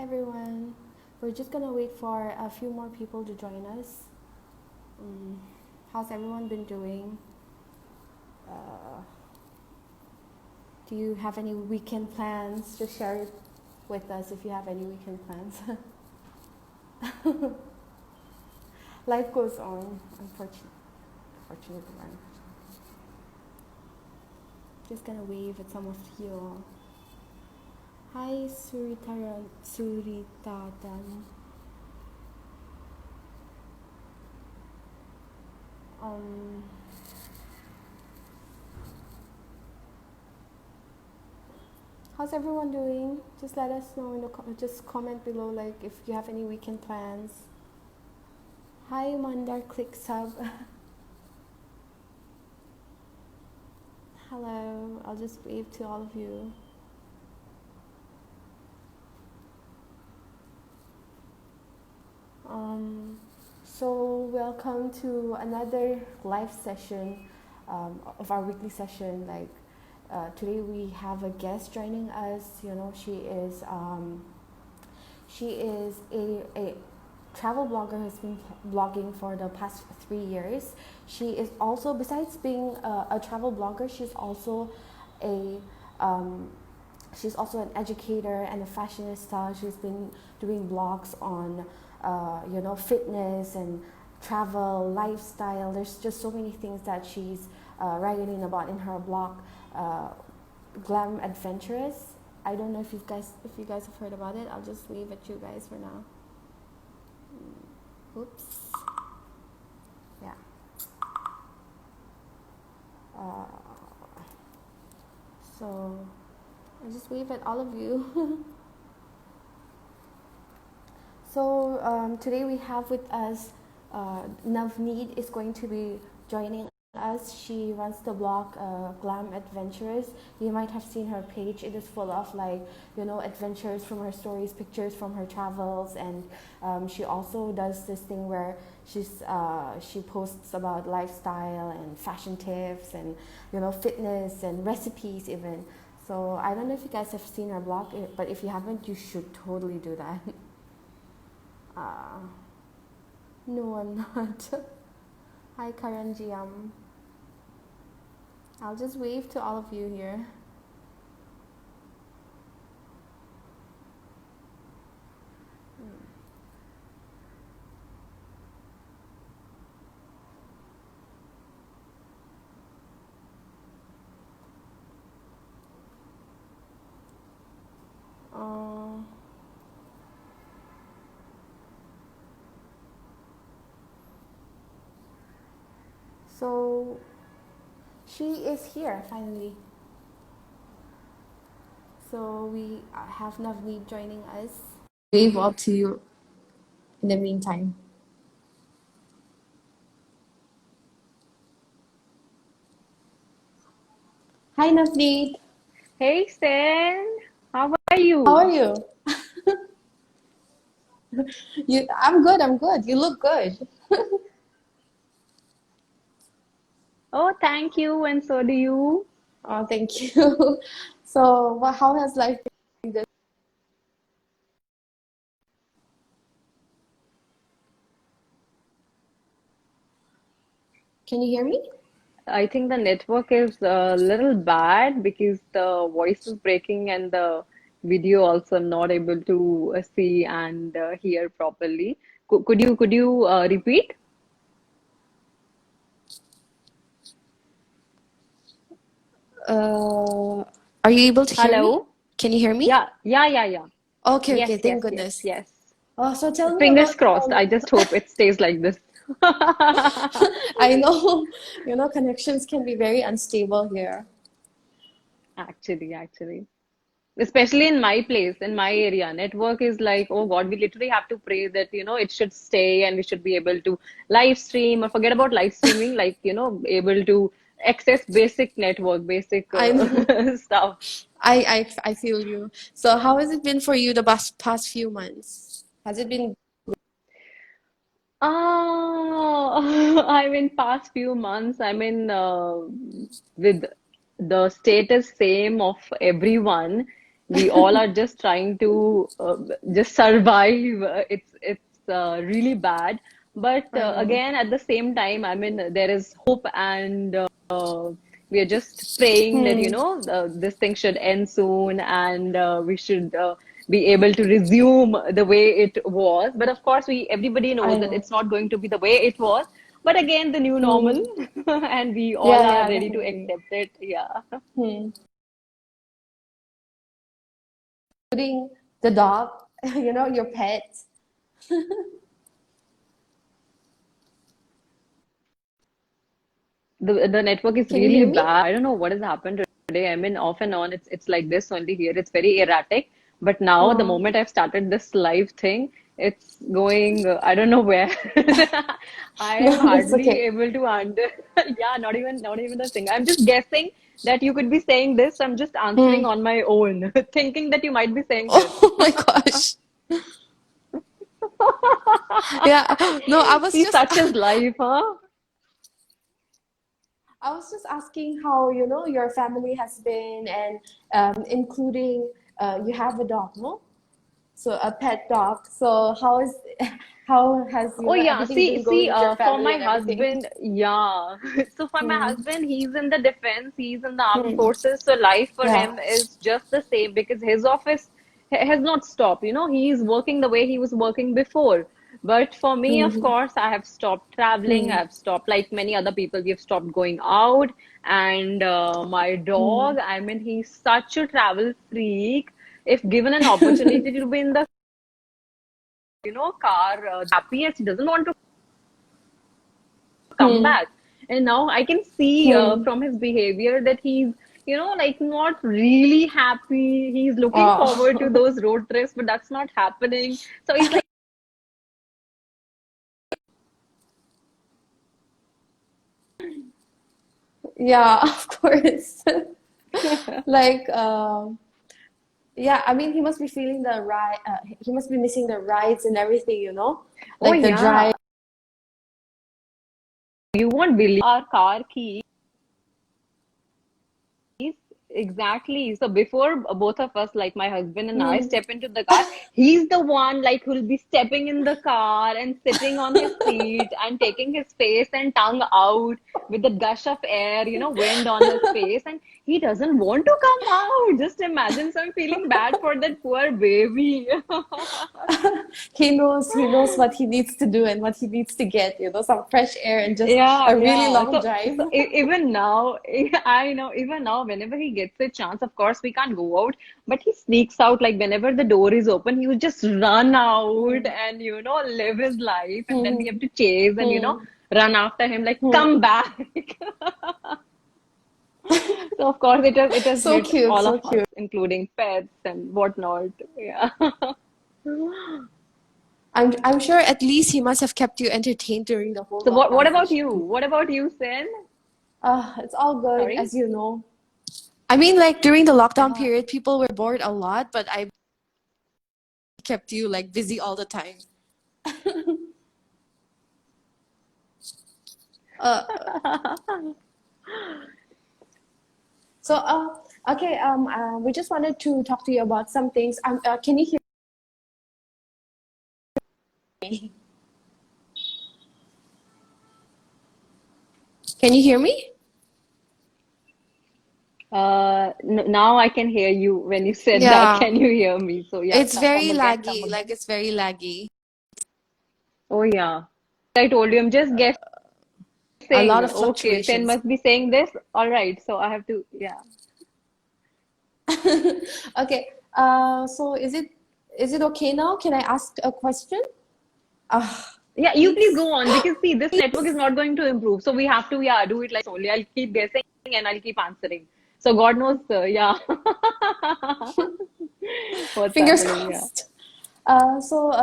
everyone. We're just gonna wait for a few more people to join us. Um, how's everyone been doing? Uh, do you have any weekend plans? Just share it with us if you have any weekend plans. Life goes on, unfortunately. Just gonna wave at some of you all. Hi, Suritadan. Um, how's everyone doing? Just let us know in the just comment below, like if you have any weekend plans. Hi, Mandar Click Sub. Hello. I'll just wave to all of you. So welcome to another live session of our weekly session. Like today we have a guest joining us. You know, she is a travel blogger who's been blogging for the past 3 years. She is also, besides being a travel blogger, she's also a she's also an educator and a fashionista. She's been doing blogs on fitness and travel, lifestyle. There's just so many things that she's writing about in her blog, Glam Adventuress. I don't know if you guys have heard about it. I'll just wave at you guys for now. Oops. Yeah. So I just wave at all of you. So today we have with us Navneet is going to be joining us. She runs the blog Glam Adventuress. You might have seen her page. It is full of adventures from her stories, pictures from her travels, and she also does this thing where she posts about lifestyle and fashion tips and fitness and recipes even. So I don't know if you guys have seen her blog, but if you haven't, you should totally do that. No, I'm not. Hi, Karanjiam. I'll just wave to all of you here. So she is here finally. So we have Navneet joining us. Wave up to you in the meantime. Hi, Navneet. Hey, Sen. How are How are you? you? I'm good. I'm good. You look good. Oh, thank you, and so do you. Oh, thank you. So, how has life been? Can you hear me? I think the network is a little bad because the voice is breaking and the video also I'm not able to see and hear properly. Could you repeat? Are you able to hear me? Hello? Can you hear me? Yeah. Okay, okay. Yes, Thank yes, yes, goodness. yes. Oh, so tell me Fingers about crossed. I just hope it stays like this. I know, connections can be very unstable here. Actually. Especially in my place, in my area, network is like, oh God, we literally have to pray that, it should stay and we should be able to live stream or forget about live streaming, like, able to access basic network, basic I know. stuff. I feel you. So how has it been for you the past few months? Has it been I mean, past few months, I mean, with the status same of everyone, We all are just trying to just survive. It's really bad. But I know. again, at the same time, I mean, there is hope, and we are just praying that, Hmm. this thing should end soon, and we should be able to resume the way it was. But of course, everybody I knows that know. it's not going to be the way it was. But again, the new normal, Hmm. and we all Yeah, are yeah, ready to definitely. accept it. Yeah. Hmm. Including the dog, your pet. The network is Can you really hear me? bad. I don't know what has happened today. I mean, off and on, it's like this only here. It's very erratic. But now, the Oh, moment I've started this live thing, it's going, I don't know where. I am no, it's hardly okay. able to under. Yeah, not even the thing. I'm just guessing that you could be saying this. I'm just answering Hmm. on my own, thinking that you might be saying this. Oh my gosh. Yeah. No, See, such is life, huh? I was just asking how, your family has been, and including you have a dog, no? So a pet dog. So how has, Oh yeah, everything see, been going see, with your for family my and everything? husband, yeah. So for my Hmm. husband, he's in the defense, he's in the armed Hmm. forces. So life for Yeah. him is just the same because his office has not stopped. He's working the way he was working before. But for me, of Hmm. course, I have stopped traveling. Hmm. I've stopped, like many other people, we have stopped going out. And my Hmm. dog, I mean, he's such a travel freak. If given an opportunity to be in the, car, happiest, he doesn't want to come Hmm. back. And now I can see Hmm. from his behavior that he's, like not really happy. He's looking forward to Oh. those road trips, but that's not happening. So he's like, Yeah, of course. Like, yeah, I mean, he must be feeling the ride. He must be missing the rides and everything, oh like the drive. yeah, you won't believe our car key. Exactly. So before both of us, like my husband and I, Hmm. step into the car, he's the one like who'll be stepping in the car and sitting on his seat and taking his face and tongue out with the gush of air, wind on his face, and he doesn't want to come out. Just imagine. So I'm feeling bad for that poor baby. He knows what he needs to do and what he needs to get, some fresh air and just Yeah, a really yeah. long So, drive. even now, I know, even now, whenever he gets a chance, of course, we can't go out, but he sneaks out. Like, whenever the door is open, he would just run out Hmm. and, live his life. And then we Hmm. have to chase and, Hmm. run after him, like, Hmm. come back. So, of course, it has So hit cute, all of so us, cute. including pets and whatnot. Yeah. I'm sure at least he must have kept you entertained during the whole So, what lockdown about you? session. What about you, Sin? It's all good, Sorry? as you know. I mean, like during the lockdown Uh, period, people were bored a lot, but I kept you like busy all the time. Uh, okay. We just wanted to talk to you about some things. Can you hear me? Can you hear me? Now I can hear you when you said that. Yeah, Can you hear me? So yeah, it's come very again, come laggy. Like again. it's very laggy. Oh yeah. I told you, I'm just A lot guessing. of Okay, Sen fluctuations. must be saying this. All right, so I have to, yeah. Okay. So is it okay now? Can I ask a question? Ah, Yeah, you please please. go on because see, this network is not going to improve. So we have to, yeah, do it like only. I'll keep guessing and I'll keep answering. So God knows, yeah, what's Fingers happening. Yeah. crossed. Tell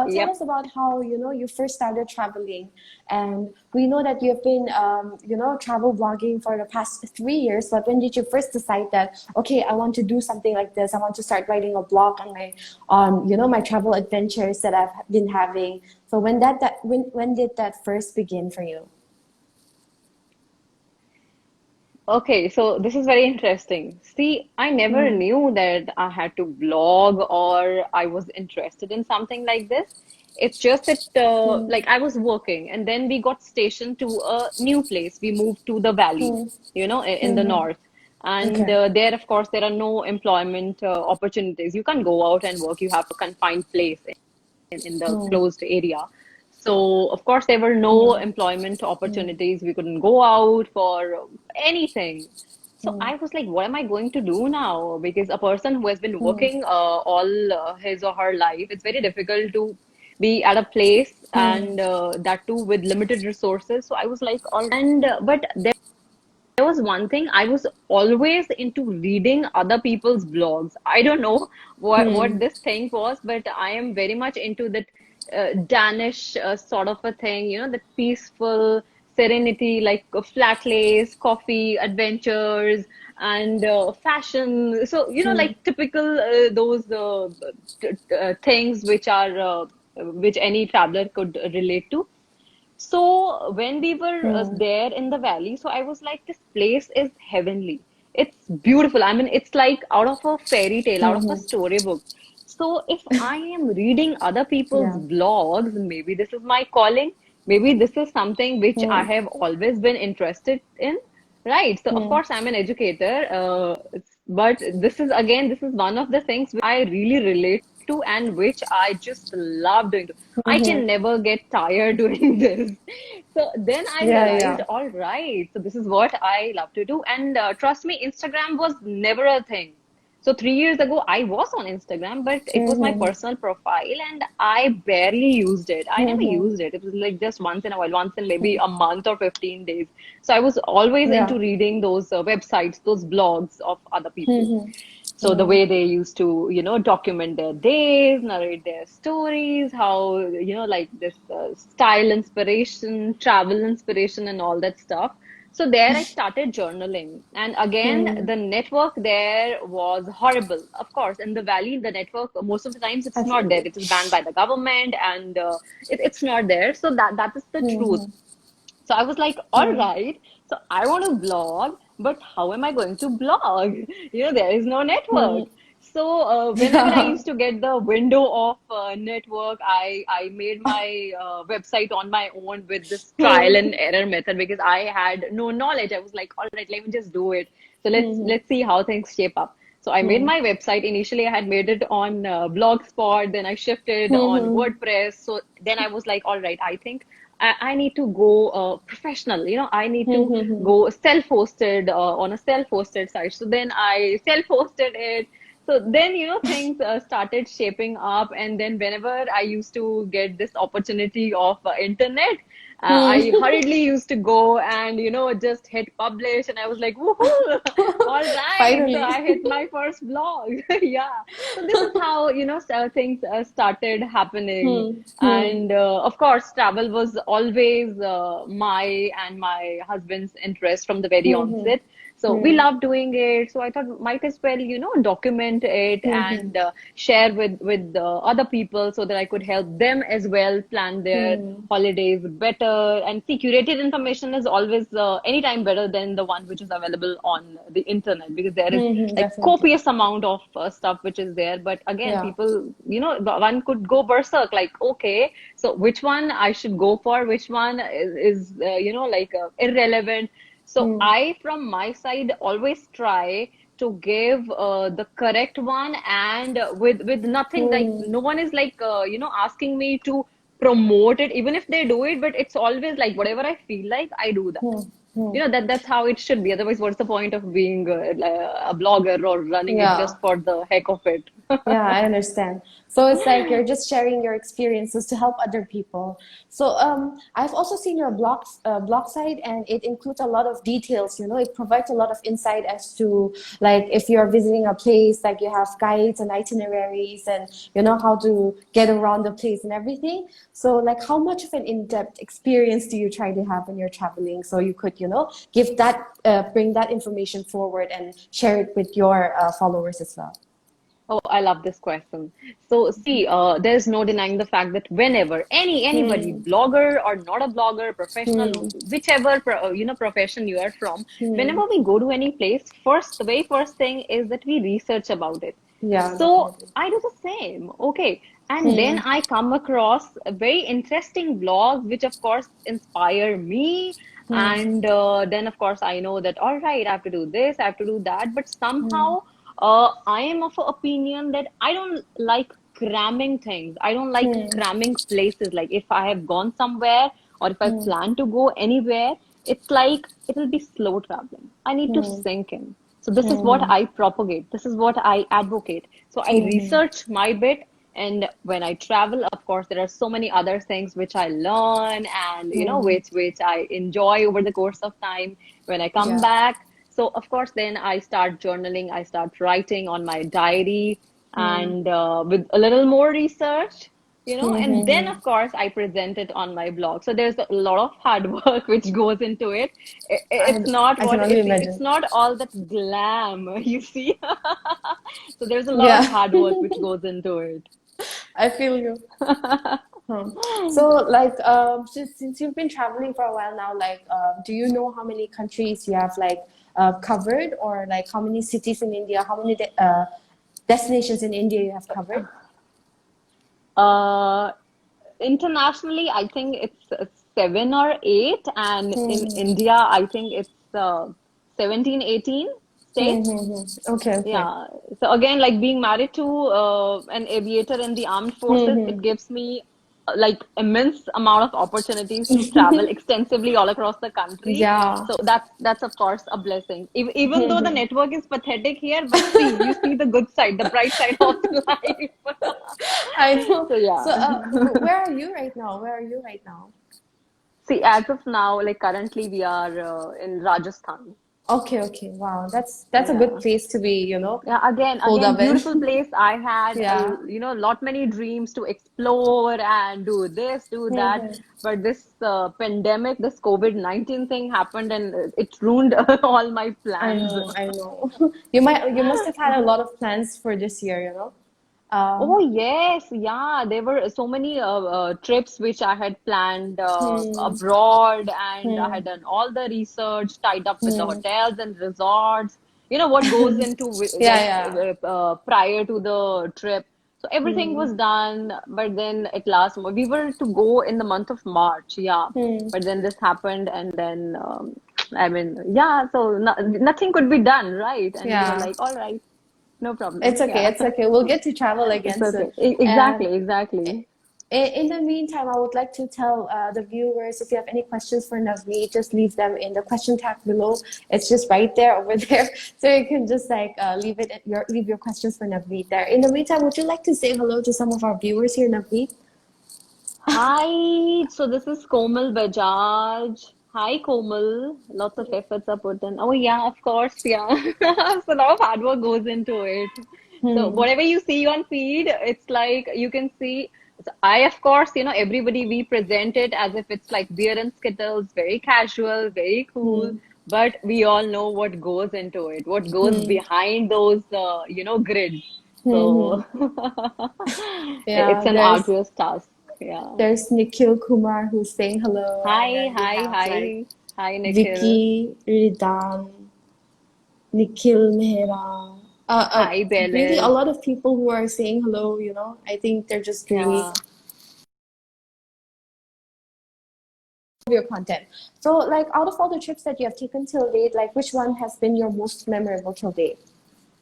Yep. us about how you first started traveling, and we know that you've been travel blogging for the past 3 years. But when did you first decide that okay, I want to do something like this? I want to start writing a blog on my travel adventures that I've been having. So when did that first begin for you? Okay, so this is very interesting. See, I never Mm, knew that I had to blog or I was interested in something like this. It's just that, mm, like, I was working and then we got stationed to a new place. We moved to the valley, mm, in the mm-hmm. north. And Okay. there, of course, there are no employment opportunities. You can't go out and work. You have a confined place in the Mm, closed area. So, of course, there were no mm, employment mm, opportunities. We couldn't go out for anything. So mm, I was like, what am I going to do now? Because a person who has been mm, working all his or her life, it's very difficult to be at a place mm, and that too with limited resources. So I was like, all right. And but there was one thing I was always into reading other people's blogs. I don't know what mm, this thing was, but I am very much into that Danish sort of a thing, that peaceful serenity, like flat lace, coffee, adventures, and fashion. So, mm, like typical those things which any traveler could relate to. So when we were mm, there in the valley, so I was like, this place is heavenly. It's beautiful. I mean, it's like out of a fairy tale, out of a mm-hmm. storybook. So if I am reading other people's Yeah. blogs, maybe this is my calling. Maybe this is something which I Mm, have always been interested in. Right. So of mm, course I'm an educator, but this is one of the things which I really relate to and which I just love doing. I mm-hmm. can never get tired doing this. So then I Yeah, realized, yeah. all right, so this is what I love to do. And trust me, Instagram was never a thing. So 3 years ago, I was on Instagram, but it was my Mm-hmm. personal profile and I barely used it. I never Mm-hmm. used it. It was like just once in a while, once in maybe a month or 15 days. So I was always Yeah. into reading those websites, those blogs of other people. Mm-hmm. So the way they used to, document their days, narrate their stories, how, like this style inspiration, travel inspiration, and all that stuff. So there I started journaling. And again, Mm-hmm. the network there was horrible. Of course, in the valley, the network, most of the times it's not there. Absolutely. It is banned by the government and it's not there. So that is the truth. Mm-hmm. So I was like, all Mm, right, so I want to blog, but how am I going to blog? There is no network. mm. So whenever I Yeah. used to get the window of network, I made my website on my own with this trial and Mm, error method because I had no knowledge. I was like, all right, let me just do it. So mhm, let's see how things shape up. So I made mm, my website. Initially, I had made it on Blogspot, then I shifted on mhm, WordPress. So then I was like, all right, I think I need to go professional. I need to mhm, go self-hosted on a self-hosted site. So then I self-hosted it. So then, things started shaping up. And then whenever I used to get this opportunity of internet, I mm. hurriedly used to go and, just hit publish. And I was like, woohoo, all right. So Finally. I hit my first blog. Yeah. So this is how, things started happening. Hmm, hmm, And of course, travel was always my and my husband's interest from the very mhm, onset. So we hmm, love doing it. So I thought might as well, document it mhm, and share with other people so that I could help them as well plan their hmm, holidays better. And see, curated information is always anytime better than the one which is available on the internet because there is mhm, like definitely. copious amount of stuff which is there. But again, Yeah. people, one could go berserk like, okay, so which one I should go for, which one is like irrelevant. So Hmm, I, from my side, always try to give the correct one and with nothing like hmm, no one is like asking me to promote it even if they do it, but it's always like whatever I feel like I do that. hmm, hmm. That's how it should be. Otherwise, what's the point of being a blogger or running it Yeah. just for the heck of it? Yeah, I understand. So it's like you're just sharing your experiences to help other people. So I've also seen your blog site, and it includes a lot of details. It provides a lot of insight as to like if you're visiting a place, like you have guides and itineraries, and you know how to get around the place and everything. So like, how much of an in-depth experience do you try to have when you're traveling? So you could, give that, bring that information forward and share it with your followers as well. Oh, I love this question. So, see, there's no denying the fact that whenever anybody, Hmm. blogger or not a blogger, professional, Hmm. whichever profession you are from, Hmm. whenever we go to any place, the very first thing is that we research about it. Yeah, So definitely. I do the same. Okay, and then Hmm. I come across a very interesting blogs, which of course inspire me. Hmm. And then, of course, I know that, all right, I have to do this, I have to do that. But Hmm. somehow, I am of a opinion that I don't like cramming things. I don't like Hmm. cramming places. Like if I have gone somewhere or if I Hmm. plan to go anywhere, it's like it will be slow traveling. I need to Hmm. sink in. So this is what Hmm. I propagate. This is what I advocate. So I Hmm. research my bit, and when I travel, of course, there are so many other things which I learn and Hmm. which I enjoy over the course of time when I come Yeah. back. So of course, then I start journaling, I start writing on my diary, Hmm. and with a little more research, Hmm. and then Hmm. of course I present it on my blog. So there's a lot of hard work which goes into it. I It's not I can only it's imagine. not all that glam, you see. So there's a lot of Yeah, hard work which goes into it. I feel you. Hmm. So, like, since you've been traveling for a while now, like, do you know how many countries you have like covered, or like how many cities in India, how many destinations in India you have covered? Uh, Internationally, I think it's seven or eight, and in Hmm. India, I think it's 17, 18 Hmm. states. Hmm. Okay, okay. Yeah. So again, like being married to an aviator in the armed Hmm. forces, it Hmm. gives me like immense amount of opportunities to travel extensively all across the country. Yeah. So that's of course a blessing. Even Hmm. though the Hmm. network is pathetic here, but see, you see the good side, the bright side of life. I know. So So, yeah. where are you right now? Where are you right now? See, as of now, like currently we are in Rajasthan. Okay, okay. Wow, that's a good Yeah. place to be, you know, Yeah, holed again, up in. beautiful place. I had, Yeah. lot many dreams to explore and do this, do that. Hmm. But this pandemic, this COVID-19 thing happened, and it ruined all my I plans. know, I know. You must have had a lot of plans for this year, you know. Oh Um, yes, yeah. There were so many trips which I had planned hmm, abroad, and I hmm, had done all the research, tied up with the hmm. hotels and resorts. You know what goes into Yeah, yeah. prior to the trip. So everything Hmm, was done, but then at last we were to go in the month of March, yeah. hmm. But then this happened, and then I mean, yeah. So no, nothing could be done, right? And we were Yeah. like, all right, no It's problem, okay, yeah. it's okay. We'll get to travel It's again soon. okay. And Exactly, exactly. in the meantime, I would like to tell the viewers, if you have any questions for Navneet, just leave them in the question tag below. It's just right there over there, so you can just like leave your questions for Navneet there. In the meantime, would you like to say hello to some of our viewers here, Navneet? Hi, so this is Komal Bajaj. Hi, Komal. Lots of efforts are put in. Oh, yeah, of course, yeah. So a lot of hard work goes into it. So Hmm. whatever you see on feed, it's like you can see. So I, of course, everybody we present it as if it's like beer and skittles, very casual, very cool. Hmm. But we all know what goes into it, what goes Hmm. behind those, grids. Hmm. So it's Yeah, an arduous task. Yeah. there's Nikhil Kumar who's saying hello, and Hi, then we hi, have like hi. Hi, Nikhil. Vicky, Ridan, Nikhil Mehra. Hi, Really a Belaid. lot of people who are saying hello, you know. I think they're just really Yeah. your content. So, like, out of all the trips that you have taken till date, like, which one has been your most memorable till date?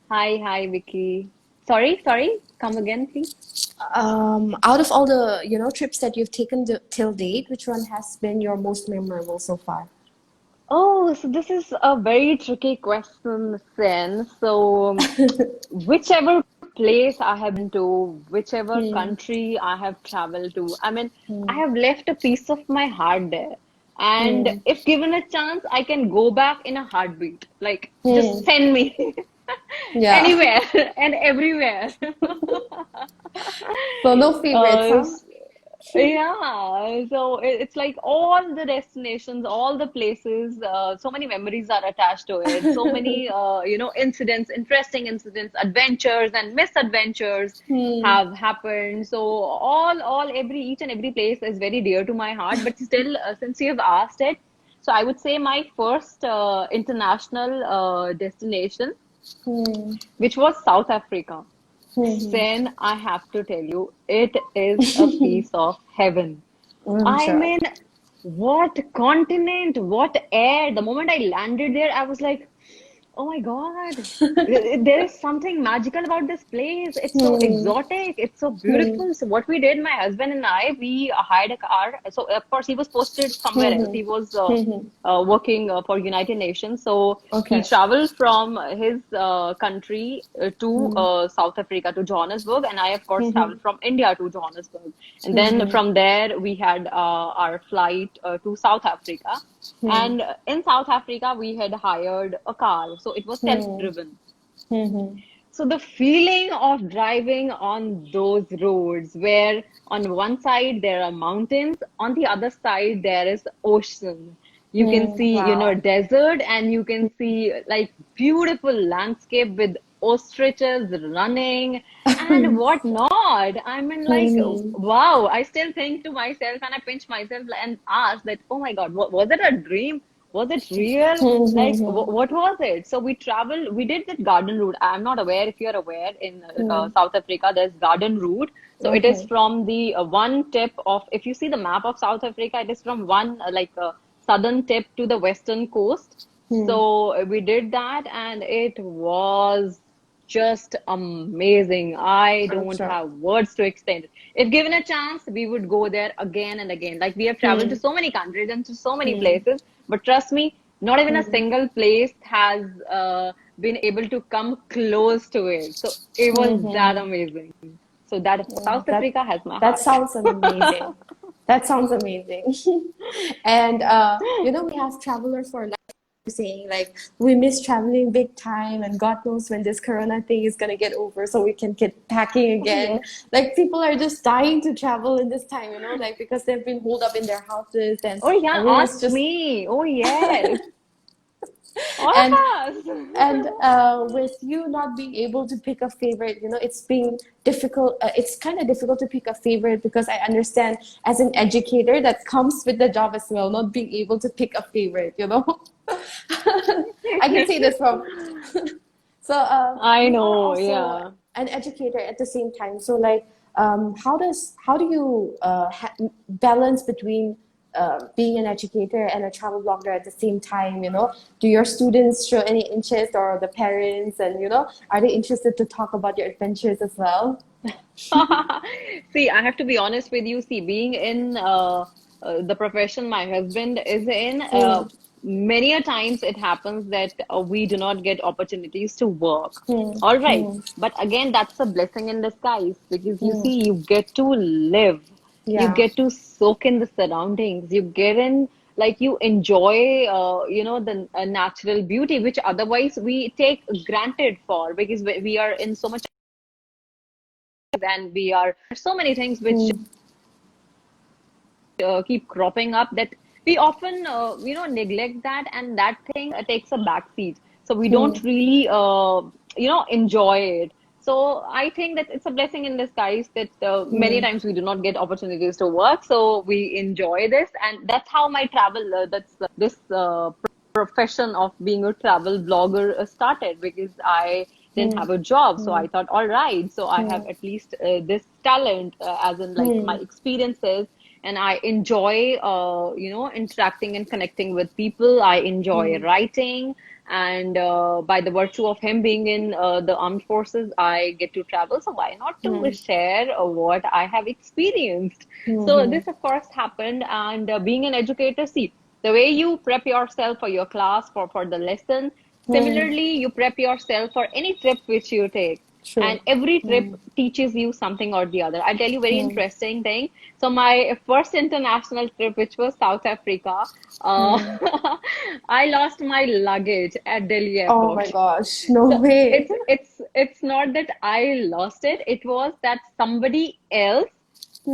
Hi, hi, Vicky. Sorry. Come again, please. Out of all the, you know, trips that you've taken till date, which one has been your most memorable so far? Oh, so this is a very tricky question, Sen. So, whichever place I have been to, whichever Hmm. country I have traveled to, I mean, I Hmm. have left a piece of my heart there. And Hmm. if given a chance, I can go back in a heartbeat. Like, just Hmm. send me Yeah. anywhere and everywhere. So no favorites, Uh, huh? Yeah, so it's like all the destinations, all the places, so many memories are attached to it. So many, incidents, interesting incidents, adventures and misadventures Hmm. have happened. So each and every place is very dear to my heart. But still, since you have asked it, so I would say my first international destination, Hmm. which was South Africa. Hmm. Sen, I have to tell you, it is a piece of heaven. I'm I sure. mean, what continent, what air. The moment I landed there, I was like, oh my God, there is something magical about this place. It's so Hmm. exotic. It's so Hmm. beautiful. So what we did, my husband and I, we hired a car. So of course he was posted somewhere else. Hmm. He was Hmm. working for United Nations. So he Okay. traveled from his country to Hmm. South Africa to Johannesburg, and I of course Hmm. traveled from India to Johannesburg. And then Hmm. from there we had our flight to South Africa. Hmm. And in South Africa, we had hired a car, so it was Hmm. self-driven. Hmm. So the feeling of driving on those roads, where on one side there are mountains, on the other side there is ocean. You can Hmm. see, Wow. desert, and you can see like beautiful landscape with ostriches running and whatnot. I mean, like, Hmm. wow, I still think to myself and I pinch myself and ask that, oh my God, was it a dream? Was it real? Hmm. Like, Hmm. what was it? So we traveled, we did that garden route. I'm not aware if you're aware, in Hmm. South Africa, there's garden route. So it is Okay. from the one tip of, if you see the map of South Africa, it is from one southern tip to the western coast. Hmm. So we did that, and it was just amazing. I I'm don't sure. have words to explain it. If given a chance, we would go there again and again. Like, we have traveled to Hmm. so many countries and to so many Hmm. places, but trust me, not even a Hmm. single place has been able to come close to it. So it was that Hmm. amazing. So that Yeah, South Africa has my that heart. sounds amazing. That sounds amazing. And we have travelers for life saying like we miss traveling big time, and God knows when this Corona thing is gonna get over, so we can get packing Oh again. yes. Like people are just dying to travel in this time, like because they've been holed up in their houses, and Oh yeah, everyone's ask just me. Oh yes. All and of us. with you not being able to pick a favorite, it's being difficult. It's kind of difficult to pick a favorite because I understand as an educator that comes with the job as well, not being able to pick a favorite. I can say this from so I you are know, also yeah. an educator at the same time. So like, how do you balance between being an educator and a travel blogger at the same time? Do your students show any interest, or the parents, and are they interested to talk about your adventures as well? See, I have to be honest with you. See, being in the profession my husband is in, Hmm. many a times it happens that we do not get opportunities to work. Hmm. All right. Hmm. But again, that's a blessing in disguise, because you Hmm. see, you get to live, you Yeah. get to soak in the surroundings, you get in, like, you enjoy, the natural beauty, which otherwise we take granted for, because we are in so much, and we are so many things which Hmm. keep cropping up, that we often neglect that, and that thing takes a back seat, so we Hmm. don't really enjoy it. So I think that it's a blessing in disguise that many Hmm. times we do not get opportunities to work, so we enjoy this, and that's how my travel that's this profession of being a travel blogger started, because I didn't Hmm. have a job. So Hmm. I thought, all right, so I have Hmm. at least this talent, as in, like, my Hmm. experiences, and I enjoy, interacting and connecting with people. I enjoy Hmm. writing, and by the virtue of him being in the armed forces, I get to travel. So why not to Hmm. share what I have experienced? So Hmm. this, of course, happened, and being an educator, see, the way you prep yourself for your class, for the lesson, Hmm. similarly, you prep yourself for any trip which you take. And True. every trip Hmm. teaches you something or the other. I'll tell you a very Hmm. interesting thing. So my first international trip, which was South Africa, uh, Hmm. I lost my luggage at Delhi Oh my airport. gosh, no So way. it's not that I lost it. It was that somebody else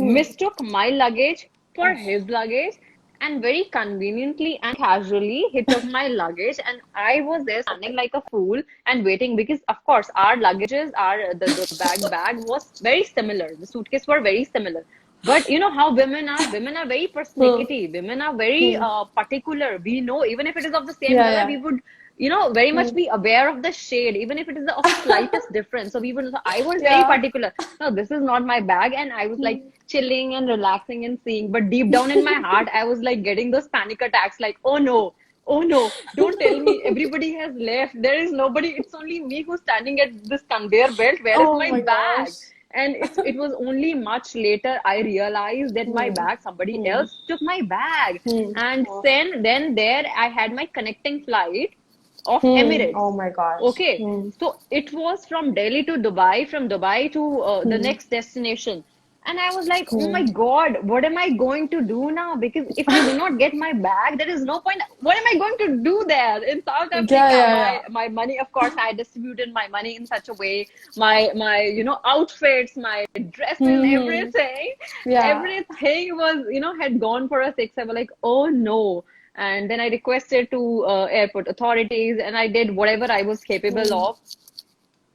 mistook my luggage for his luggage, and very conveniently and casually he took my luggage, and I was there standing like a fool and waiting, because of course our luggages, our the bag was very similar, the suitcase were very similar. But you know how women are very Hmm. persnickety, women are very Hmm. particular. We know, even if it is of the same Yeah, color, yeah. we would, very Hmm. much be aware of the shade, even if it is of the slightest difference. So we would, so I was very Yeah. particular. No, this is not my bag. And I was like Hmm. chilling and relaxing and seeing. But deep down in my heart, I was like getting those panic attacks, like, oh no. Oh no, don't tell me everybody has left. There is nobody. It's only me who's standing at this conveyor belt. Where is Oh my my bag? gosh. And it was only much later I realized that my Hmm. bag, somebody Hmm. else took my bag. Hmm. And Oh. then there I had my connecting flight of Hmm. Oh Emirates. my gosh. Okay, Hmm. so it was from Delhi to Dubai, from Dubai to the Hmm. next destination. And I was like, oh my Hmm. God, what am I going to do now? Because if I do not get my bag, there is no point. What am I going to do there in South Yeah, Africa? yeah, My yeah. my money, of course, I distributed my money in such a way. My outfits, my dresses, Hmm. Hmm. everything, Yeah. everything was had gone for a six. I was like, oh no. And then I requested to airport authorities, and I did whatever I was capable Hmm. of.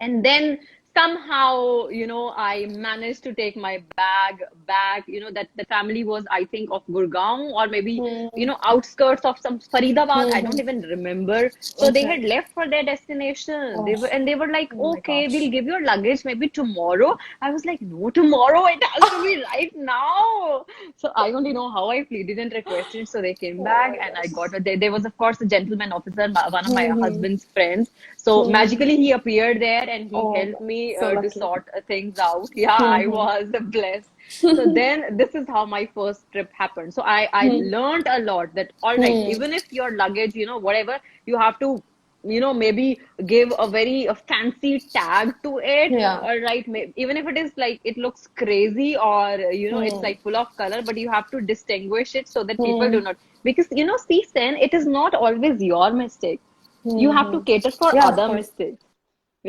And then somehow, I managed to take my bag back. That the family was, I think, of Gurgaon, or maybe, Hmm. outskirts of some Faridabad. I Hmm. don't Hmm. even remember. So they Okay. had left for their destination. Oh. They were like, Oh my okay, we'll gosh. give your luggage maybe tomorrow. I was like, no, tomorrow, it has to be right now. So I only know how I pleaded and requested. So they came Oh back, my and I gosh. got it. There was, of course, a gentleman officer, one of my Hmm. husband's friends. So Hmm. magically he appeared there and he Oh, helped me so to lucky. sort things out. Yeah, I Hmm. was blessed. So then this is how my first trip happened. So I Hmm. learned a lot, that all right, Hmm. even if your luggage, whatever, you have to, maybe give a very fancy tag to it. Yeah. All right, even if it is like it looks crazy, or it's Hmm. like full of color, but you have to distinguish it so that people do Hmm. not, because see, Sen, it is not always your mistake. You have to Hmm. cater for Yeah, of other course. mistakes,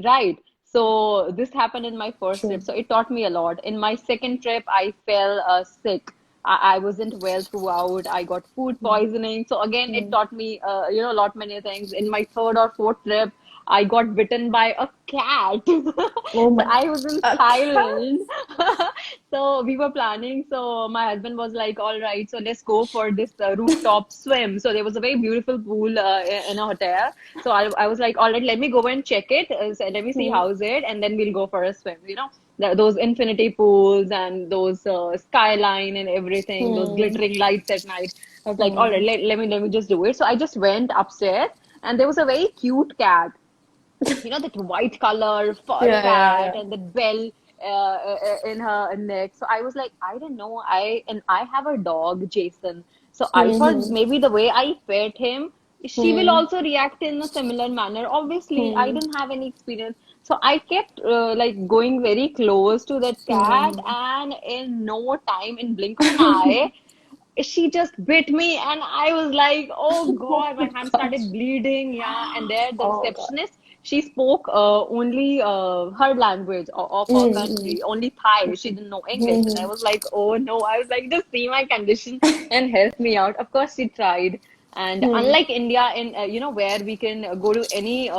right? So this happened in my first True. trip. So it taught me a lot. In my second trip, I fell sick. I wasn't well throughout. I got food Hmm. poisoning. So again, it Hmm. taught me, a lot many things. In my third or fourth trip, I got bitten by a cat. Oh So my I God. was in A cat? Thailand. So we were planning. So my husband was like, all right, so let's go for this rooftop swim. So there was a very beautiful pool in a hotel. So I was like, all right, let me go and check it. So let me see Hmm. how's it, and then we'll go for a swim. Those infinity pools and those skyline and everything, those Hmm. glittering lights at night. I was like, all right, Hmm. let me just do it. So I just went upstairs, and there was a very cute cat, that white color fur Yeah, yeah, cat, yeah. and the bell in her neck. So I was like, I don't know. I have a dog, Jason. So I thought Hmm. maybe the way I fed him, she will Hmm. also react in a similar manner. Obviously, I Hmm. didn't have any experience. So I kept like going very close to that cat, Hmm. and in no time, in blink of an eye, she just bit me, and I was like, oh Oh God, my my hand gosh. started bleeding. Yeah. And there, the Oh God. receptionist, she spoke only her language of her Hmm. country, only Thai. She didn't know English. And I Hmm. was like, oh no. I was like, just see my condition and help me out. Of course, she tried. And Hmm. unlike India, in where we can go to any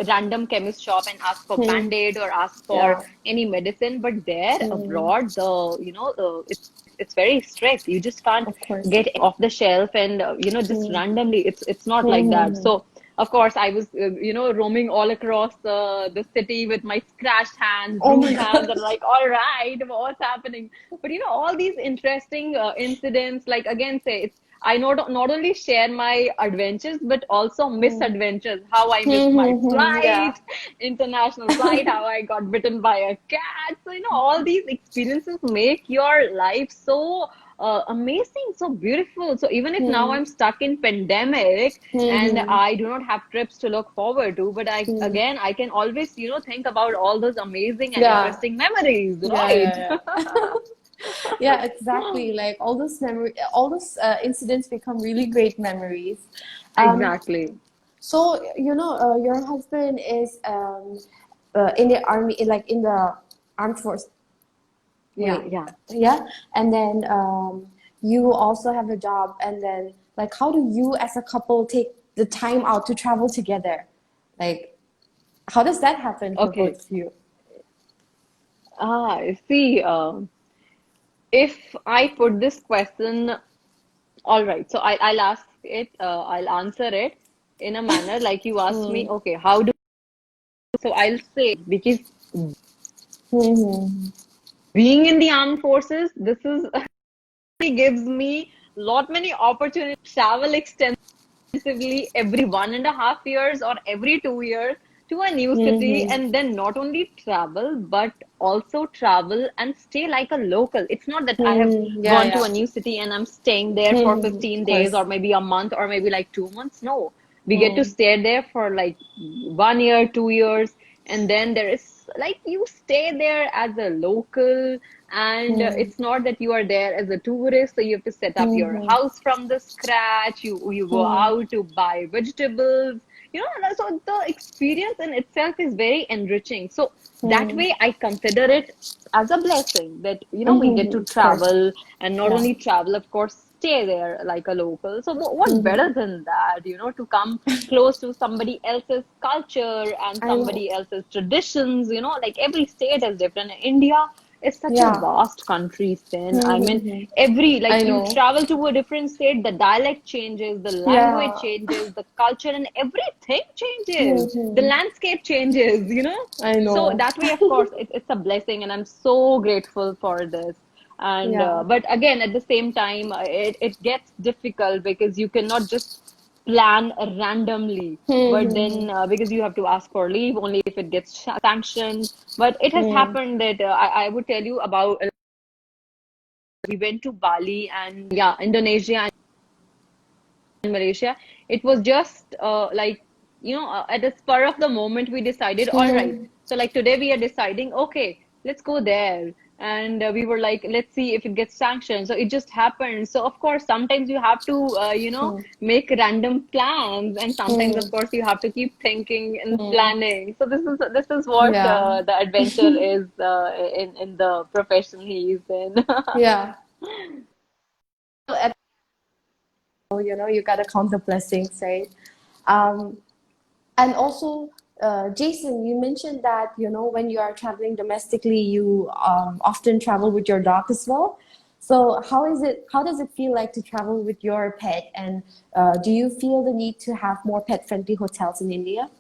random chemist shop and ask for Hmm. band-aid or ask for Yeah. any medicine, but there Hmm. abroad, it's very strict. You just can't Of course. get off the shelf and just Hmm. randomly. It's not Hmm. like Hmm. that. Hmm. So of course I was roaming all across the city with my scratched hands, Oh my bruised hands, and gosh. like, all right, what's happening? But all these interesting incidents, like, again, say, it's I not only share my adventures, but also Hmm. misadventures. How I missed Hmm. my Hmm. Hmm. Yeah. flight, international flight, how I got bitten by a cat. So all these experiences make your life so amazing, so beautiful. So even if now Hmm. I'm stuck in pandemic Hmm. and Hmm. I do not have trips to look forward to, but Hmm. I can always think about all those amazing and Yeah. interesting memories, Yeah. right? Yeah. Yeah. Yeah, exactly. Like all those incidents become really great memories. Um, Exactly. so your husband is in the army, like in the armed force. Wait, yeah. yeah, and then you also have a job, and then like, how do you as a couple take the time out to travel together? Like, how does that happen for Okay. both of you? See, if I put this question, all right, so I'll ask it, I'll answer it in a manner like you asked me, Mm. okay, how do, so I'll say, because Mm-hmm. being in the armed forces, this is gives me lot many opportunities to travel extensively every 1.5 years or every 2 years to a new city, Mm-hmm. and then not only travel but also travel and stay like a local. It's not that I have Mm, yeah, gone to yeah. a new city and I'm staying there for Mm-hmm. 15 Of days course. or maybe a month or maybe like 2 months. No, we get to Mm. stay there for like 1 year, 2 years, and then there is like you stay there as a local, and Mm. it's not that you are there as a tourist, so you have to set up your Mm-hmm. house from the scratch. You go Mm. out to buy vegetables, and so the experience in itself is very enriching. So that Mm. way I consider it as a blessing that we get Mm-hmm. to Of course. travel, and not Yeah. only travel, of course, stay there like a local. So what better Mm-hmm. than that, to come close to somebody else's culture and I know. somebody else's traditions. Like every state is different. India is such a Yeah. vast country, Sin. I mean, Mm-hmm. every, like, I you know. travel to a different state, the dialect changes, the language Yeah. changes, the culture and everything changes. The Mm-hmm. landscape changes. I So know. that way, of course, it's a blessing, and I'm so grateful for this. And Yeah. but again, at the same time, it gets difficult because you cannot just plan randomly. But Mm-hmm. then, because you have to ask for leave only if it gets sanctioned. But it has Mm. happened that I would tell you about. We went to Bali and yeah, Indonesia and Malaysia. It was just like, at the spur of the moment, we decided, all right. Mm. So, like today, we are deciding, okay, let's go there. And we were like, let's see if it gets sanctioned. So it just happened. So, of course, sometimes you have to, Mm. make random plans, and sometimes, of Mm. course, you have to keep thinking and Mm. planning. So this is what Yeah. the adventure is in the profession he's in. Yeah. You gotta count the blessings, right? Um, and also, Jason, you mentioned that when you are traveling domestically, you often travel with your dog as well. So how is it? How does it feel like to travel with your pet? And do you feel the need to have more pet-friendly hotels in India?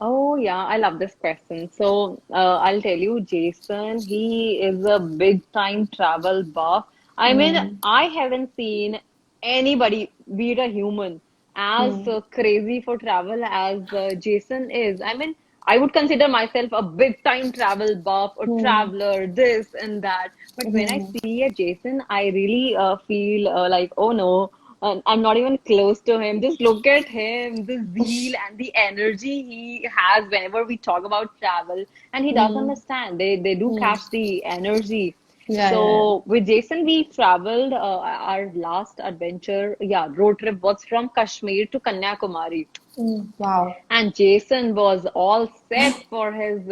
Oh, yeah, I love this question. So, I'll tell you, Jason, he is a big time travel buff. I mean, Mm, I haven't seen anybody, be it a human, as mm, crazy for travel as Jason is. I mean, I would consider myself a big time travel buff or mm, traveler, this and that. But when I mm, see a Jason, I really feel like, oh no. I'm not even close to him. Just look at him, the zeal and the energy he has whenever we talk about travel. And he does mm, understand. They do mm. catch the energy. Yeah, yeah, So with Jason, we traveled our last adventure. Yeah, road trip was from Kashmir to Kanyakumari. yeah. Mm, wow. And Jason was all set for his,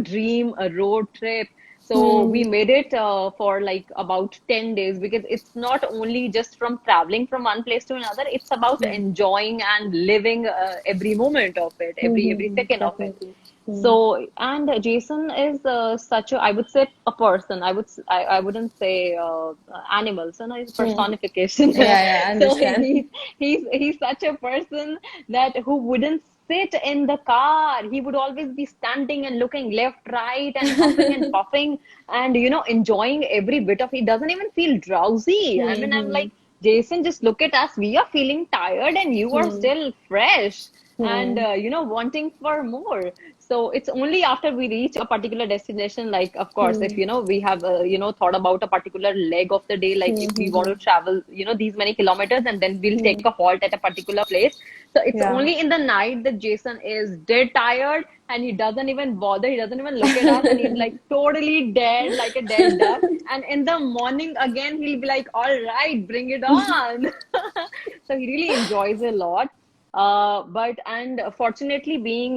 dream road trip. So we Mm, made it for like about 10 days, because it's not only just from traveling from one place to another, it's about mm, enjoying and living every moment of it, every mm, second of it. definitely. Mm, So, and Jason is such a, I would say, a person. I wouldn't say animal. So no, it's mm. personification. Yeah, yeah, I So understand. he's such a person that who wouldn't sit in the car. He would always be standing and looking left, right, and huffing and puffing, and enjoying every bit of. He doesn't even feel drowsy. I mean, I'm Mm-hmm. like, Jason, just look at us. We are feeling tired, and you are Hmm. still fresh and Hmm. wanting for more. So it's only after we reach a particular destination, like of course, if Hmm. we have thought about a particular leg of the day, like Hmm. if we Hmm. want to travel these many kilometers, and then we'll take Hmm. a halt at a particular place. So it's Yeah. only in the night that Jason is dead tired, and he doesn't even bother. He doesn't even look at us, and he's like totally dead, like a dead duck. And in the morning again, he'll be like, "All right, bring it on." So he really enjoys a lot. But and fortunately, being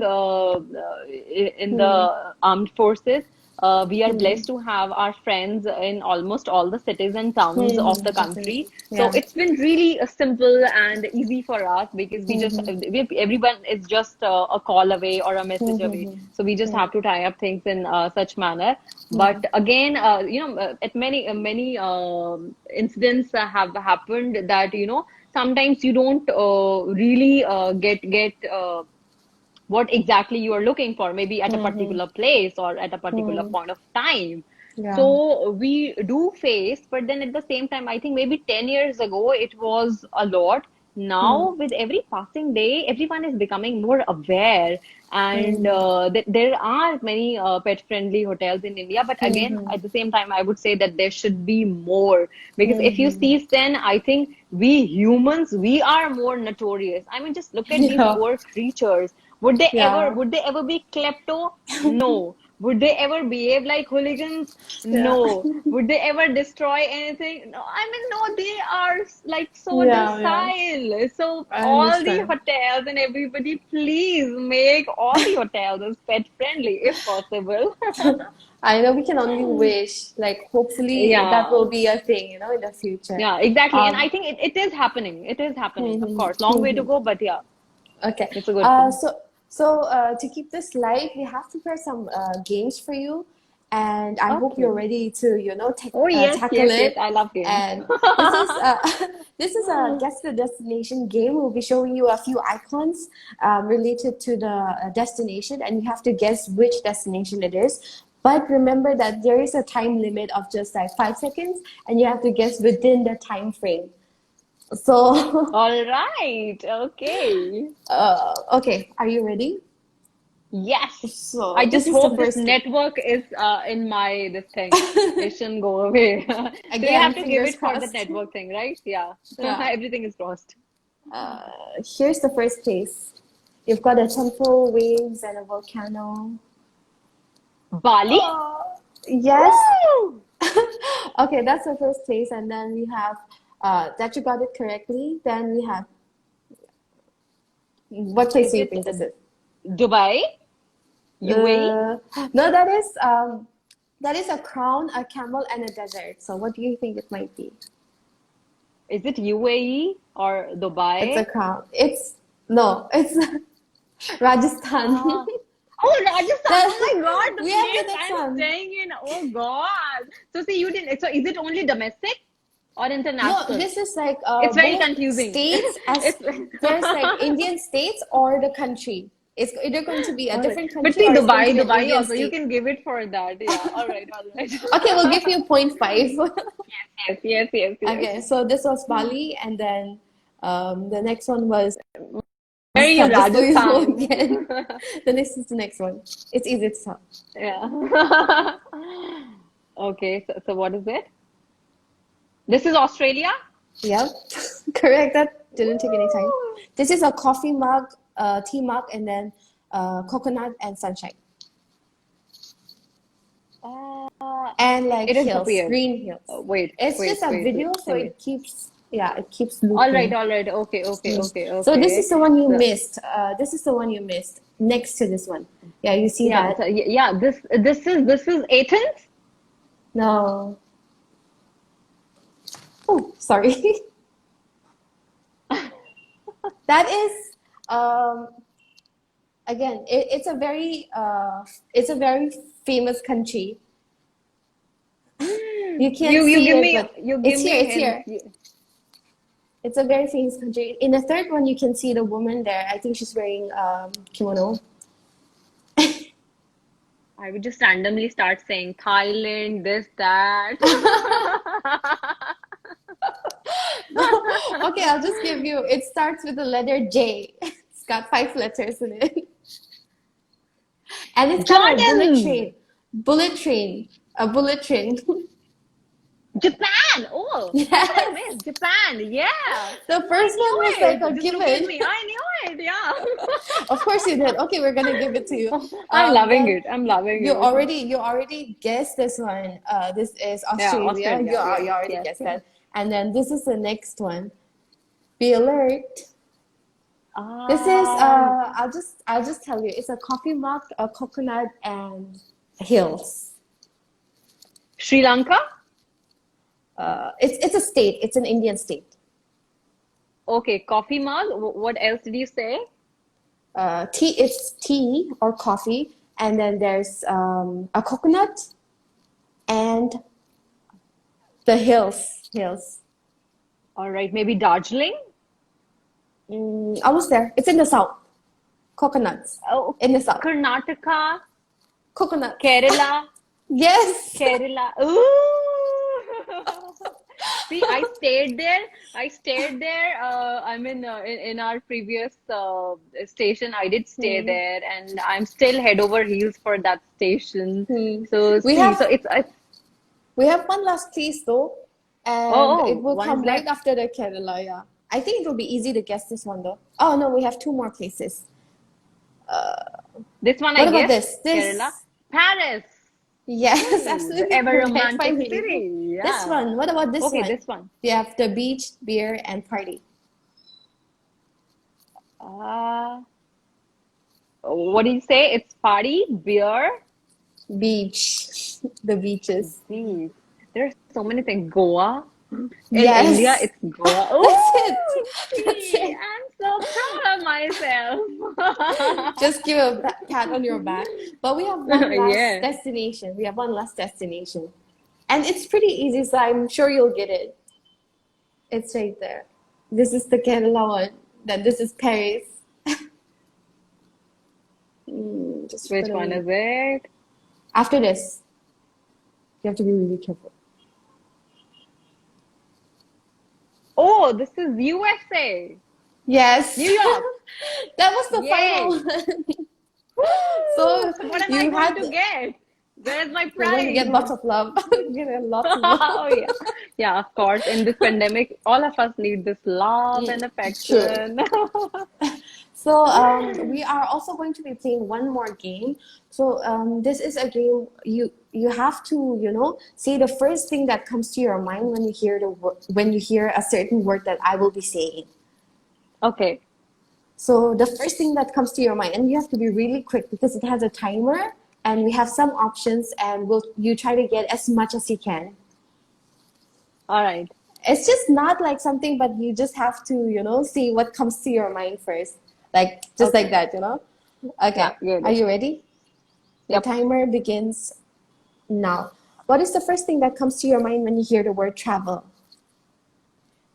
in Hmm. the armed forces, We are Mm-hmm. blessed to have our friends in almost all the cities and towns of the country. Definitely. So Yeah. it's been really simple and easy for us because Mm-hmm. everyone is just a call away or a message away. Mm-hmm. So we just Yeah. have to tie up things in such manner. Yeah. But again, at many incidents have happened that sometimes you don't really get what exactly you are looking for, maybe at a Mm-hmm. particular place or at a particular Mm. point of time. Yeah. So we do face, but then at the same time, I think maybe 10 years ago it was a lot. Mm. Now, with every passing day, everyone is becoming more aware, and Mm. there are many pet-friendly hotels in India. But again, Mm-hmm. at the same time, I would say that there should be more because if you Mm-hmm. see, then I think we humans, we are more notorious. I mean, just look at these Yeah. poor creatures. Yeah. Would they ever be klepto? No. Would they ever behave like hooligans? Yeah. No. Would they ever destroy anything? No. I mean, no, they are like so Yeah. Yeah. docile. So I all the understand. hotels and everybody, please make all the hotels as pet friendly if possible. I know we can only wish, like, hopefully that Yeah. will be a thing, in the future. Yeah, exactly. And I Um, think it is happening. It is happening, of course. Long way to mhm. go, but yeah, Okay. it's a good thing. To keep this light, we have to prepare some games for you, and I hope you're Okay. ready to, Oh, yes, tackle yes, yes. it. I love games. And this is this is a guess the destination game. We'll be showing you a few icons related to the destination, and you have to guess which destination it is. But remember that there is a time limit of just like 5 seconds, and you have to guess within the time frame. So, All right. Okay. okay, are you ready? Yes. I So this just is the hope this first game. network is in my this thing. It shouldn't go away. So we Again, have to give fingers it for the crossed. network thing, right? Yeah. Yeah. Everything is crossed. Uh, Here's the first place. You've got a temple, waves, and a volcano. Bali? Yes. Woo! Okay, that's the first place, and then we have that you got it correctly. Then we have what place Is do you it think this is? Dubai? UAE? No, that is a crown, a camel, and a desert. So what do you think it might be? Is it UAE or It's a Dubai? crown. It's no, it's Rajasthan. Ah. Oh, Rajasthan. That Oh my God, the we have the place next I'm one. staying in. Oh God. So see, you didn't. So is it only domestic or No, international? this is like It's very both confusing. states as It's there's like Indian states or the country. It's either going to be a all right. different But country see, or it's going to be an Dubai Indian also, you state. can give it for that. Yeah. All right. All right. Okay, we'll give you point 0.5. Yes, yes, yes, yes. Okay, so this was Bali, and then the next one was Very Rajasthan. Just so you know Rajasthan. again. The next is the next one. It's easy to tell. Yeah. Okay. So what is it? This is Australia? Yep, correct. That didn't take any time. Woo! This is a coffee mug, tea mug, and then coconut and sunshine. And like It is hills, appeared. green hills. Wait, It's wait, just a wait, wait. video, so Let me. it keeps, yeah, it keeps All right, looping. all right. Okay, okay, Mm. okay, So this okay. is the one you So, missed. This is the one you missed next to this one. Yeah, you see yeah, that? yeah. This is Athens. No. Oh, sorry. That is again. It's a very famous country. You can't You see give it, me but you it's give here. me It's hints. here. It's a very famous country. In the third one, you can see the woman there. I think she's wearing kimono. I would just randomly start saying Thailand, this, that. Okay, I'll just give you. It starts with the letter J. It's got 5 letters in it, and it's got a bullet Jordan, train. Bullet train. A bullet train. Japan. Oh, how could I Yes. miss Japan? Yeah, The I first one knew was like a it. Just look at given. me. I knew it. Yeah. Of course you did. Okay, we're gonna give it to you. I'm loving Then it. I'm loving you it. already guessed this one. This is Yeah, Australia. Australia. You Yes, already yes, guessed yes. that. And then this is the next one. Be alert. This is I'll just tell you. It's a coffee mug, a coconut, and hills. Sri Lanka? It's a state. It's an Indian state. Okay, coffee mug. What else did you say? Tea. It's tea or coffee, and then there's a coconut and the hills. Hills. All right, maybe Darjeeling? Almost there. It's in the south. Coconuts Oh, in the south. Karnataka, Coconuts. Kerala, Yes. Kerala. Ooh! See, I stayed there. I stayed there. I mean, in our previous station, I did stay Hmm. there, and I'm still head over heels for that station. Hmm. So We see, have so it's we have one last place though, and it will one is come right left. after the Kerala. Yeah, I think it will be easy to guess this one though. Oh no, we have two more places. This one, I What about guess, this? Kerala, This. Paris. Yes, The absolutely ever correct. romantic Finally. city. This Yeah. one. What about this Okay, one? this one. We have the beach, beer, and party. Uh, what did you say? It's party, beer, Beach. The beaches. beach. There are so many things. Goa. In India, Yes. it's Goa. That's it. Oh, That's see, it. I'm so proud of myself. Just give a pat on your back. But we have one last Yeah. destination. We have one last destination. And it's pretty easy, so I'm sure you'll get it. It's right there. This is the Kerala one. Then this is Paris. Just Which put one away. is it? After this, you have to be really careful. Oh, this is USA. Yes. New York. That was the final Yay. one. Woo! So So what am I you going had, to get? Where's my you're going to prize? get lots of love. You get lots of Oh love. yeah. Yeah, of course. In this pandemic, all of us need this love and True. affection. So we are also going to be playing one more game. So this is a game you have to say the first thing that comes to your mind when you hear when you hear a certain word that I will be saying. Okay. So the first thing that comes to your mind, and you have to be really quick because it has a timer, and we have some options, and you try to get as much as you can. All right. It's just not like something, but you just have to see what comes to your mind first, like just like Okay. that. Yeah, Okay, get are it. you ready? The Yep. timer begins now. What is the first thing that comes to your mind when you hear the word travel?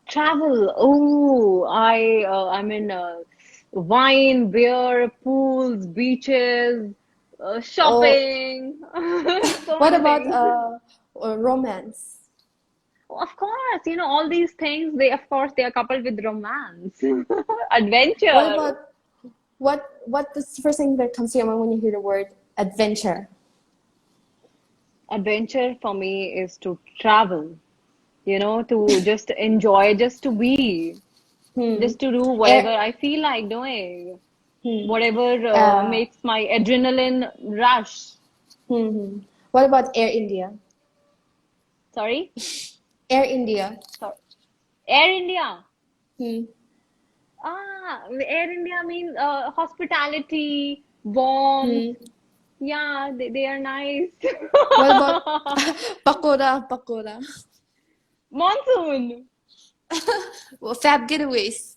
Travel. Oh, I mean wine, beer, pools, beaches, Oh, shopping. So what many about things. romance? Of course, all these things, of course, they are coupled with romance, What adventure. about what is the first thing that comes to your mind when you hear the word adventure? Adventure for me is to travel, to just enjoy, just to be, Hmm. just to do whatever Air. I feel like doing, Hmm. whatever Uh. makes my adrenaline rush. Hmm. Hmm. What about Air India? Sorry? Air India. Sorry. Air India. Hmm. Air India means hospitality, warmth. Hmm. Yeah, they are nice. What about Pakora? Pakora. Monsoon. Well, FABgetaways.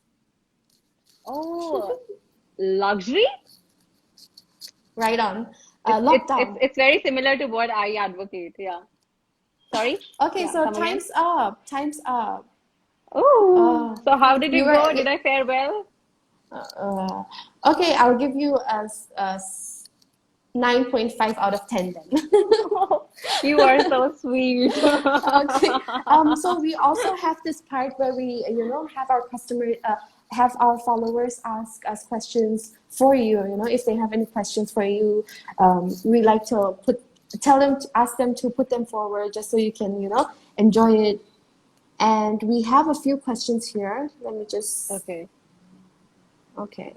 Oh, luxury? Right on. It's Lockdown. it's very similar to what I advocate. Yeah. Sorry? Okay, Yeah, so come again. time's up. Time's up. Oh, Uh, so how did you it were. go? Did I fare well? Uh, okay, I'll give you a 9.5 out of 10 then. You are so sweet. Okay. So we also have this part where we, have our have our followers ask us questions for you. If they have any questions for you, we like to ask them to put them forward just so you can, enjoy it. And we have a few questions here. Let me just, Okay. okay.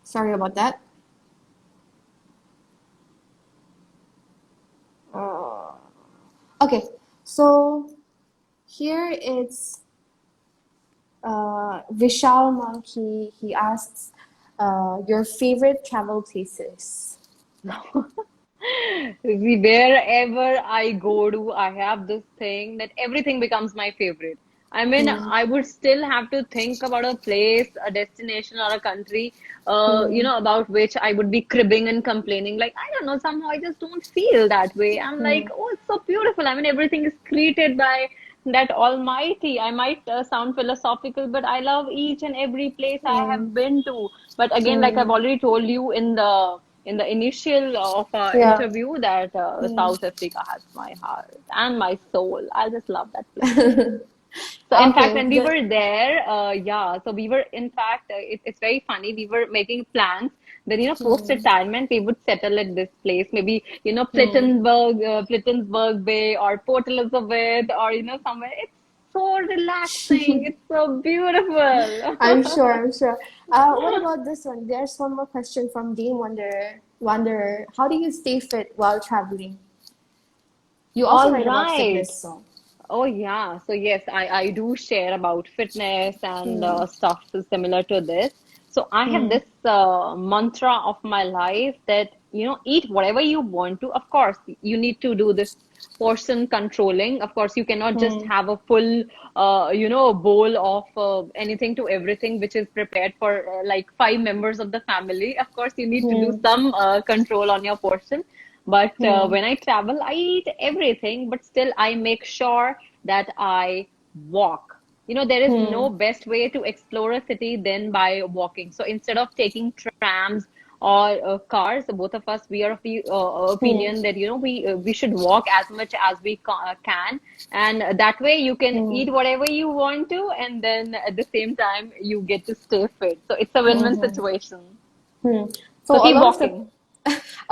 Sorry about that. Uh, okay, so here it's Vishal Monkey. He asks your favorite travel places. See, wherever I go to, I have this thing that everything becomes my favorite. I mean, Hmm. I would still have to think about a place, a destination, or a country, Hmm. about which I would be cribbing and complaining. Like, I don't know, somehow I just don't feel that way. I'm like, Hmm. oh, it's so beautiful. I mean, everything is created by that Almighty. I might sound philosophical, but I love each and every place I Hmm. have been to. But again, like I've Hmm. already told you in the initial of our Yeah. interview that Hmm. South Africa has my heart and my soul. I just love that place. So in fact, Okay. when we were there, yeah, so we were in fact, it's very funny. We were making plans. Then Hmm. post-retirement, we would settle at this place, maybe Hmm. Plittensburg Bay or Port Elizabeth, or somewhere. It's so relaxing. It's so beautiful. I'm sure. I'm sure. What about this one? There's one more question from Dean Wanderer. Wanderer, how do you stay fit while traveling? You also All write about right. fitness, so. Oh yeah, so yes, I do share about fitness and Hmm. stuff similar to this. So I have Hmm. this mantra of my life that eat whatever you want to. Of course, you need to do this portion controlling. Of course, you cannot just Hmm. have a full bowl of anything to everything, which is prepared for like five members of the family. Of course, you need to do Hmm. some control on your portion. But Hmm. when I travel, I eat everything, but still I make sure that I walk. There is Hmm. no best way to explore a city than by walking. So instead of taking trams or cars, both of us, we are of the Hmm. opinion that we should walk as much as we can, and that way you can Hmm. eat whatever you want to, and then at the same time you get to stay fit. So it's a win-win Hmm. situation. Hmm. So So keep walking.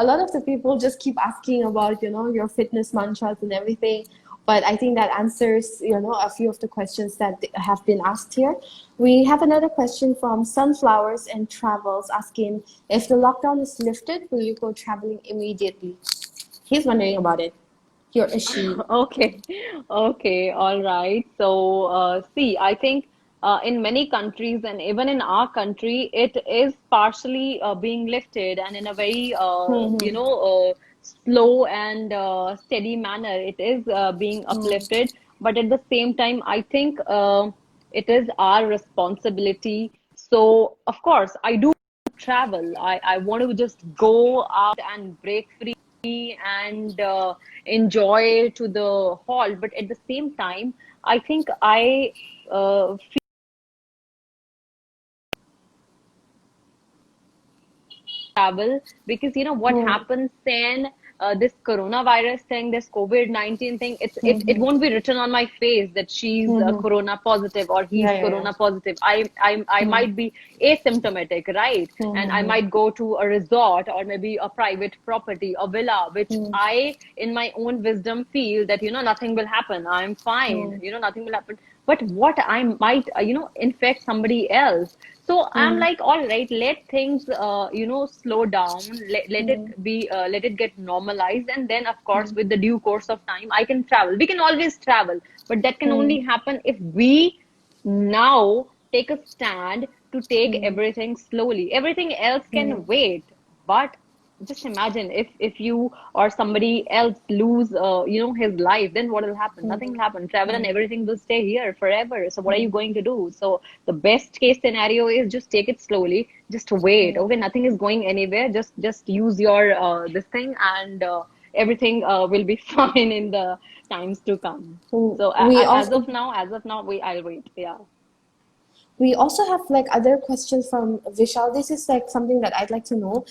a lot of the people just keep asking about, your fitness mantras and everything. But I think that answers, a few of the questions that have been asked here. We have another question from Sunflowers and Travels asking if the lockdown is lifted, will you go traveling immediately? He's wondering about it. He or she. Okay, okay, all right. So, see, I think in many countries and even in our country, it is partially being lifted and in a very, Hmm. slow and steady manner. It is being Hmm. uplifted, but at the same time, I think it is our responsibility. So, of course, I do travel. I want to just go out and break free and enjoy to the hall. But at the same time, I think I travel because what Hmm. happens then this coronavirus thing, this COVID-19 thing, Hmm. it Hmm. won't be written on my face that she's Hmm. corona positive or Yeah, he's yeah, yeah. corona positive. I Hmm. might be asymptomatic, right? And I Hmm. might go to a resort or maybe a private property, a villa, which Hmm. I in my own wisdom feel that nothing will happen, I'm fine, Hmm. nothing will happen. But what I might infect somebody else. So I'm Hmm. like, all right, let things, slow down. Let it Hmm. be, let it get normalized. And then, of course, Hmm. with the due course of time, I can travel. We can always travel, but that can Hmm. only happen if we now take a stand to take Hmm. everything slowly. Everything else Hmm. can wait, but just imagine if you or somebody else lose his life, then what will happen? Nothing will happen. Travel and Hmm. everything will stay here forever. So what are you Hmm. going to do? So the best case scenario is just take it slowly, just wait. Hmm. Okay, nothing is going anywhere. Just use your this thing, and everything will be fine in the times to come. Hmm. So We as of now, I'll wait. Yeah. also have like other questions from Vishal. This is like something that I'd like to know.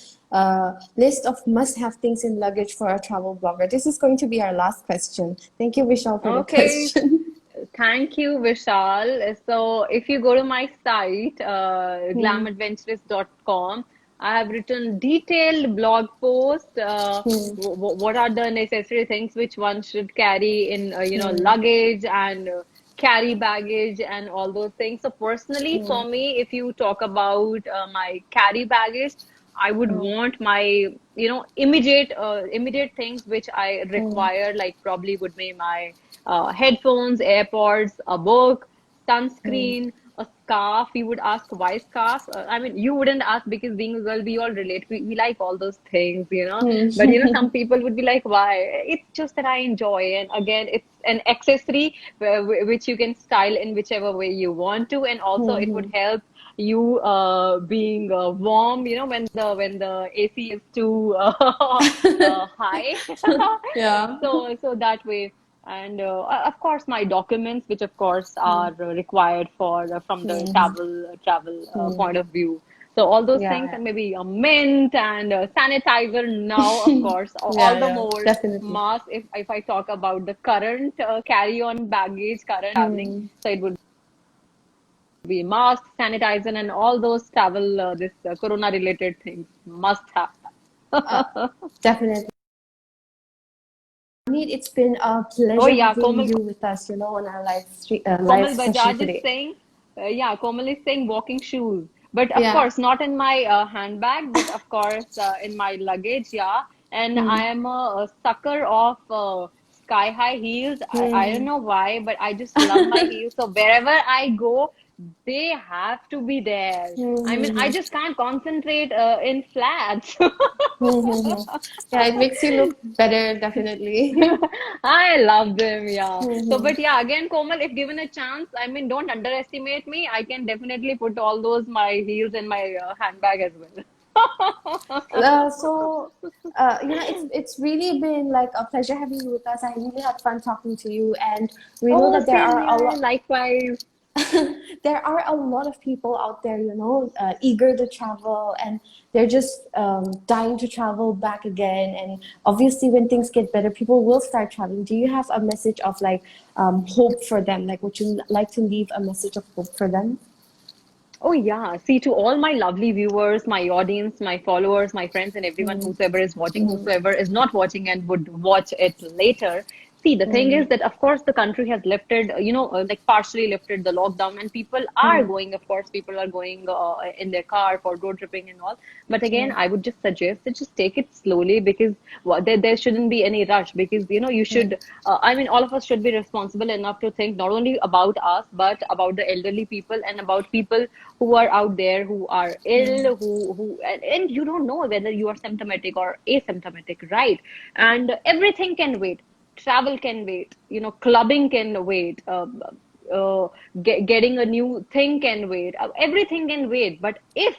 List of must-have things in luggage for a travel blogger. This is going to be our last question. Thank you, Vishal, for the Okay. question. Thank you, Vishal. So, if you go to my site, Hmm. glamadventurous.com, I have written detailed blog post. Hmm. What are the necessary things which one should carry in, Hmm. luggage and carry baggage and all those things. So, personally, Hmm. for me, if you talk about my carry baggage, I would Hmm. want my, immediate things which I Hmm. require, like probably would be my headphones, AirPods, a book, Hmm. sunscreen, a scarf, you would ask why scarf. I mean, you wouldn't ask because being a girl, we all relate. We like all those things, you know. But you know, Hmm. some people would be like, why? It's just that I enjoy. And again, it's an accessory which you can style in whichever way you want to. And also, it would Hmm. help you being warm, you know, when the AC is too high. Yeah. So that way. And of course, my documents, which of course Hmm. are required for from the Hmm. travel Hmm. point of view. So all those things, Yeah. and maybe a mint and a sanitizer. Now, of course, all Yeah, the yeah, more definitely. mask. If I talk about the current carry-on baggage, current traveling, Hmm. so it would be mask, sanitizer, and all those travel this corona-related things must have. Uh, Definitely. Navneet, it's been a Oh pleasure yeah, having you with us, on our live Komal session Bajaj is today. saying, yeah, Komal is saying walking shoes. But of Yeah. course, not in my handbag, but of course, in my luggage, yeah. And I Hmm. am a sucker of sky high heels. I don't Hmm. know why, but I just love my heels. So wherever I go, they have to be there. I mean, I Hmm. just can't concentrate in flats. Hmm. Yeah, it makes you look better, definitely. I love them, yeah. So, Hmm. but yeah, again, Komal, if given a chance, I mean, don't underestimate me. I can definitely put all those my heels in my handbag as well. It's really been like a pleasure having you with us. I really had fun talking to you, and we know Oh, that there same are a here. lot. Likewise. There are a lot of people out there, eager to travel, and they're just dying to travel back again. And obviously, when things get better, people will start traveling. Do you have a message of like hope for them? Like, would you like to leave a message of hope for them? Oh, yeah. See, to all my lovely viewers, my audience, my followers, my friends, and everyone, Mm, whosoever is watching, mm, whosoever is not watching and would watch it later. See, the thing is mm, that, of course, the country has lifted, like partially lifted the lockdown, and people are mm, going, of course, people are going in their car for road tripping and all. But again, mm, I would just suggest that just take it slowly because there shouldn't be any rush because, you mm, should, I mean, all of us should be responsible enough to think not only about us, but about the elderly people and about people who are out there who are ill, and you don't know whether you are symptomatic or asymptomatic, right? And everything can wait. Travel can wait. Clubbing can wait. Getting a new thing can wait. Everything can wait. But if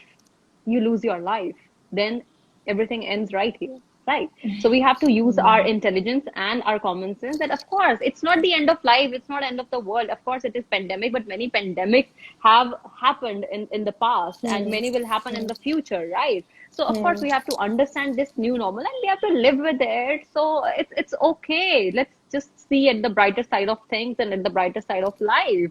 you lose your life, then everything ends right here, right? So we have to use our mm, intelligence and our common sense that of course it's not the end of life, it's not end of the world. Of course it is pandemic, but many pandemics have happened in the past and mm, many will happen in mm, the future, right? So of course mm, we have to understand this new normal and we have to live with it. So it's okay. Let's just see at the brighter side of things and at the brighter side of life,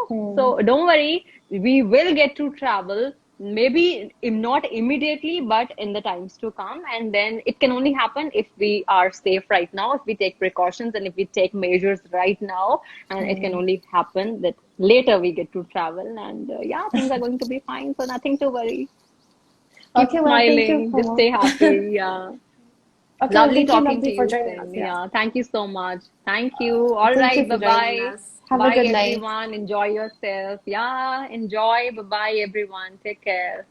mm, so don't worry, we will get to travel, maybe not immediately, but in the times to come. And then it can only happen if we are safe right now, if we take precautions and if we take measures right now. And it can mm. only happen that later we get to travel. And yeah, things are going to be fine. So nothing to worry. Keep Okay, well, thank you, smiling, just Homo. stay happy. Yeah. Okay, well, Lovely thank you, talking to lovely, for you, joining us. Sin. Yeah. Yeah, thank you so much. Thank you. All Thank you right, for bye joining bye. us. Have a Bye, good night. everyone. Enjoy yourself. Yeah, enjoy. Bye bye, everyone. Take care.